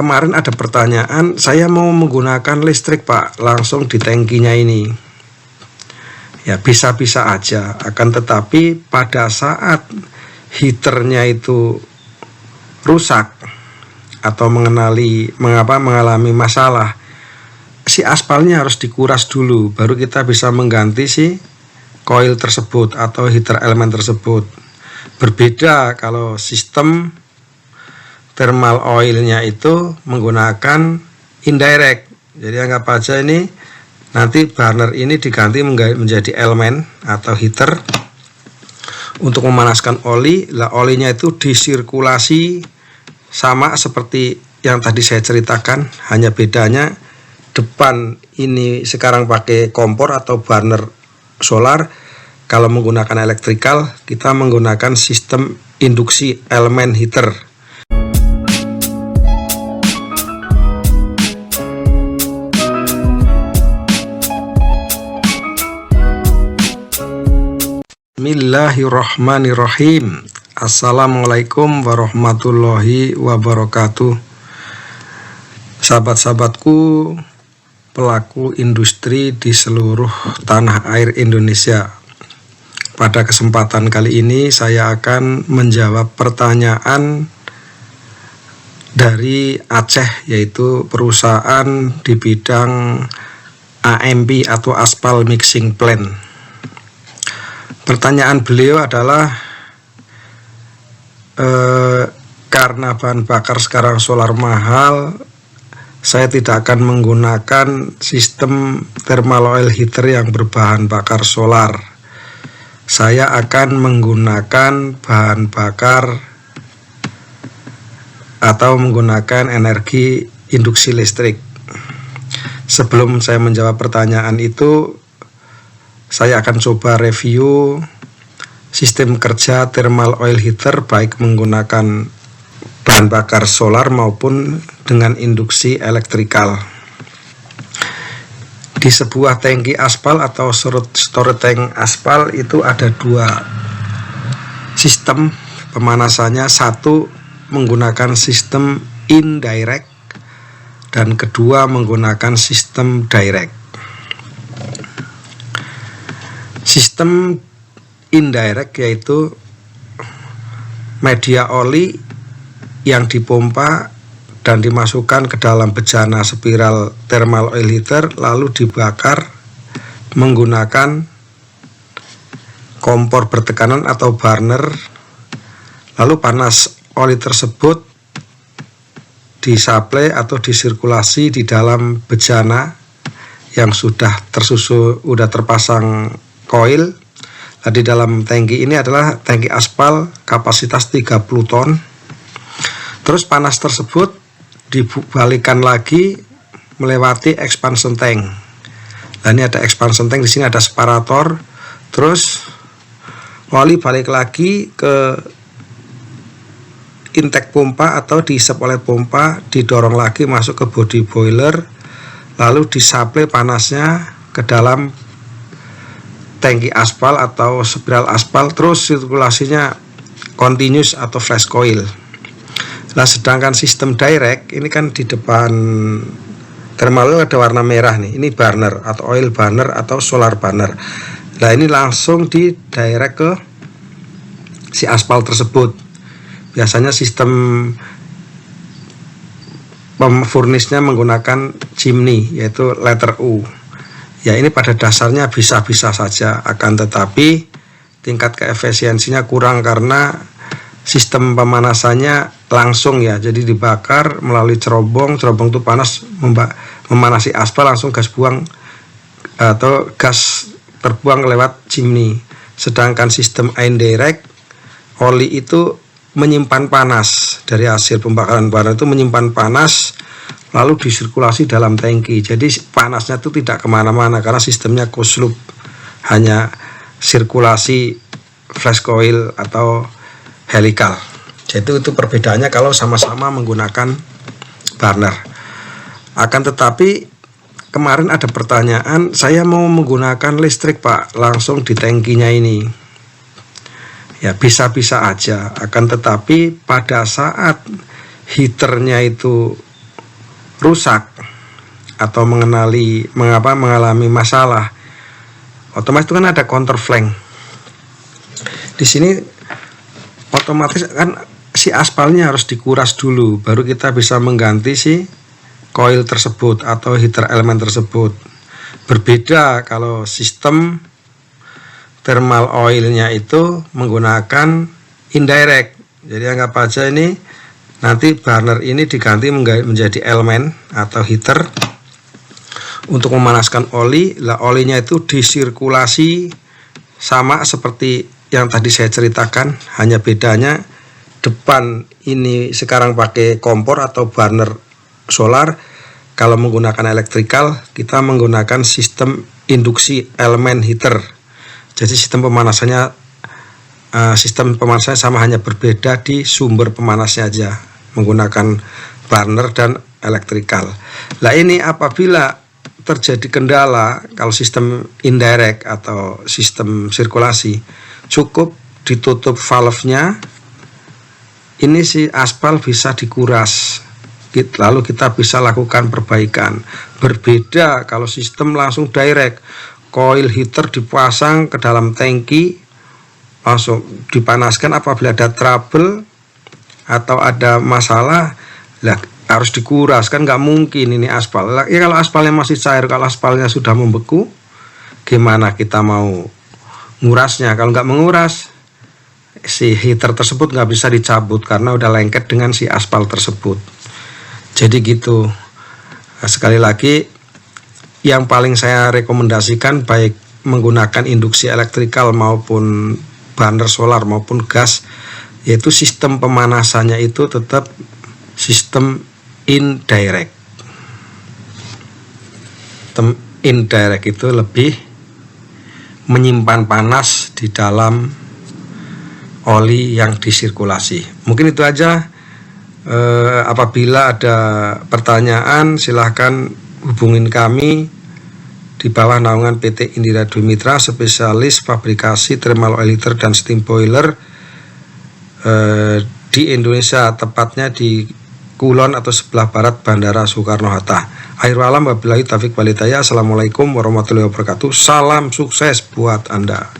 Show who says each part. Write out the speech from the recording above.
Speaker 1: kemarin ada pertanyaan, saya mau menggunakan listrik Pak, langsung di tangkinya ini. Ya bisa-bisa aja, akan tetapi pada saat heaternya itu rusak atau mengalami masalah, si aspalnya harus dikuras dulu, baru kita bisa mengganti si coil tersebut atau heater elemen tersebut. Berbeda kalau sistem thermal oilnya itu menggunakan indirect. Jadi anggap aja ini nanti burner ini diganti menjadi elemen atau heater untuk memanaskan oli. Lah olinya itu disirkulasi sama seperti yang tadi saya ceritakan, hanya bedanya depan ini sekarang pakai kompor atau burner solar. Kalau menggunakan elektrikal, kita menggunakan sistem induksi elemen heater. Bismillahirrahmanirrahim. Assalamualaikum warahmatullahi wabarakatuh. Sahabat-sahabatku, pelaku industri di seluruh tanah air Indonesia. Pada kesempatan kali ini saya akan menjawab pertanyaan dari Aceh, yaitu perusahaan di bidang AMP atau Aspal Mixing Plant. Pertanyaan beliau adalah karena bahan bakar sekarang solar mahal, saya tidak akan menggunakan sistem thermal oil heater yang berbahan bakar solar. Saya akan menggunakan bahan bakar atau menggunakan energi induksi listrik. Sebelum saya menjawab pertanyaan itu, saya akan coba review sistem kerja thermal oil heater baik menggunakan bahan bakar solar maupun dengan induksi elektrikal. Di sebuah tangki aspal atau storage tank aspal itu ada dua sistem pemanasannya. Satu menggunakan sistem indirect dan kedua menggunakan sistem direct. Sistem indirect yaitu media oli yang dipompa dan dimasukkan ke dalam bejana spiral thermal oil heater, lalu dibakar menggunakan kompor bertekanan atau burner, lalu panas oli tersebut disuplai atau disirkulasi di dalam bejana yang sudah terpasang koil. Nah, di dalam tangki ini adalah tangki aspal kapasitas 30 ton. Terus panas tersebut dibalikan lagi melewati expansion tank. Nah, ini ada expansion tank, di sini ada separator. Terus oli balik lagi ke intake pompa atau diisap oleh pompa, didorong lagi masuk ke body boiler, lalu disuplai panasnya ke dalam tangki aspal atau spiral aspal, terus sirkulasinya continuous atau flash coil. Nah, sedangkan sistem direct ini kan di depan thermal oil ada warna merah nih, ini burner atau oil burner atau solar burner. Nah, ini langsung di direct ke si aspal tersebut. Biasanya sistem pemfurnisnya menggunakan chimney yaitu letter U. Ya, ini pada dasarnya bisa-bisa saja, akan tetapi tingkat keefisiensinya kurang karena sistem pemanasannya langsung ya, jadi dibakar melalui cerobong itu panas memanasi aspal, langsung gas buang atau gas terbuang lewat chimney. Sedangkan sistem indirect, oli itu menyimpan panas dari hasil pembakaran bara, itu menyimpan panas lalu disirkulasi dalam tangki, jadi panasnya itu tidak kemana-mana karena sistemnya closed loop, hanya sirkulasi flash coil atau helical. Jadi itu perbedaannya kalau sama-sama menggunakan burner. Akan tetapi kemarin ada pertanyaan, saya mau menggunakan listrik Pak, langsung di tangkinya ini. Ya bisa-bisa aja, akan tetapi pada saat heaternya itu rusak atau mengalami masalah, otomatis itu kan ada counterflank. Di sini otomatis kan si aspalnya harus dikuras dulu, baru kita bisa mengganti si coil tersebut atau heater elemen tersebut. Berbeda kalau sistem thermal oilnya itu menggunakan indirect. Jadi anggap aja ini nanti burner ini diganti menjadi elemen atau heater untuk memanaskan oli. Lah olinya itu disirkulasi sama seperti yang tadi saya ceritakan, hanya bedanya depan ini sekarang pakai kompor atau burner solar. Kalau menggunakan elektrikal, kita menggunakan sistem induksi elemen heater. Jadi sistem pemanasannya sama, hanya berbeda di sumber pemanasnya aja, menggunakan burner dan elektrikal. Nah ini apabila terjadi kendala, kalau sistem indirect atau sistem sirkulasi, cukup ditutup valve-nya, ini si aspal bisa dikuras, lalu kita bisa lakukan perbaikan. Berbeda kalau sistem langsung direct, coil heater dipasang ke dalam tangki, langsung dipanaskan. Apabila ada trouble atau ada masalah, lah harus dikuras, kan nggak mungkin ini aspal. Ya kalau aspalnya masih cair, kalau aspalnya sudah membeku, gimana kita mau ngurasnya? Kalau nggak menguras, si heater tersebut nggak bisa dicabut karena udah lengket dengan si aspal tersebut. Jadi gitu. Nah, sekali lagi, yang paling saya rekomendasikan baik menggunakan induksi elektrikal maupun burner solar maupun gas, yaitu sistem pemanasannya itu tetap sistem indirect. Indirect itu lebih menyimpan panas di dalam oli yang disirkulasi. Mungkin itu aja. Apabila ada pertanyaan, silahkan hubungin kami di bawah naungan PT Indira Dwi Mitra, spesialis fabrikasi thermal oil heater dan steam boiler di Indonesia, tepatnya di Kulon atau sebelah barat Bandara Soekarno-Hatta. Akhirul alam, wabillahi taufiq walhidayah. Assalamualaikum warahmatullahi wabarakatuh. Salam sukses buat Anda.